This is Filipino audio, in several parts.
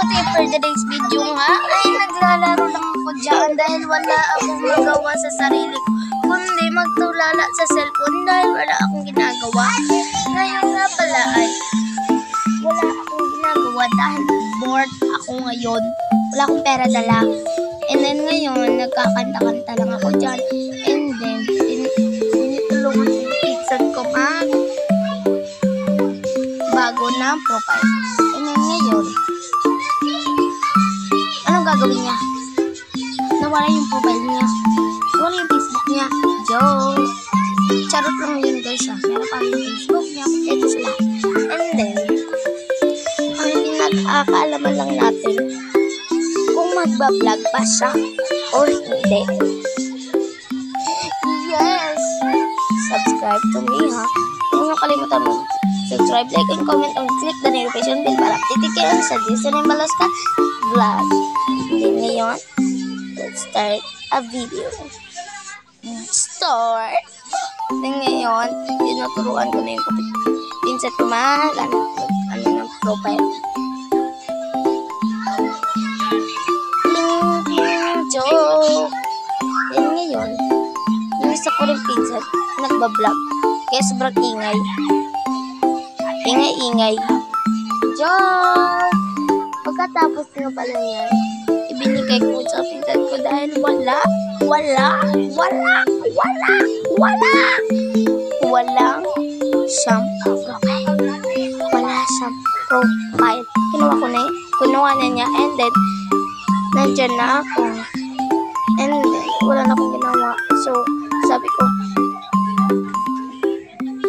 for today's video nga ay naglalaro lang ako dyan dahil wala akong magawa sa sarili ko, kundi magtulala sa cellphone dahil wala akong ginagawa. Ngayon nga pala ay wala akong ginagawa dahil bored ako ngayon. Wala akong pera dala. And then ngayon, nagkakanta-kanta lang ako dyan. And then, tinitulungan ko yung pinsan ko bago na profile. And then ngayon, anong gagawin niya? Nawala yung profile niya. Nawala yung Facebook niya. Joke! Charot lang yun guys ha. Meron pa yung Facebook niya. Ito sila. And then, ang pinag-aakaalaman lang natin kung magbablog pa siya or hindi. Yes! Subscribe to me ha. Huwag nyo kalimutan mo. Subscribe, like, and comment, and click the notification bell para update kayo sa Disney Malaska vlog. Then ngayon, let's start a video. Start! Then ngayon, tinuturuan ko na yung pinsan ko ng profile. Joke! Then ngayon, yung isa ko rin pinsan, nagbablog. Kaya sobrang ingay. Ingay-ingay. Joke! Pagkatapos nga pala yan, ibinigay ko sa pinsan ko dahil walang siyang profile. Wala siyang profile. Kinuha na niya and then, nandyan na ako. And then, wala na akong ginawa. So, sabi ko,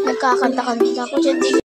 nagkakanta-kanta ako dyan. Di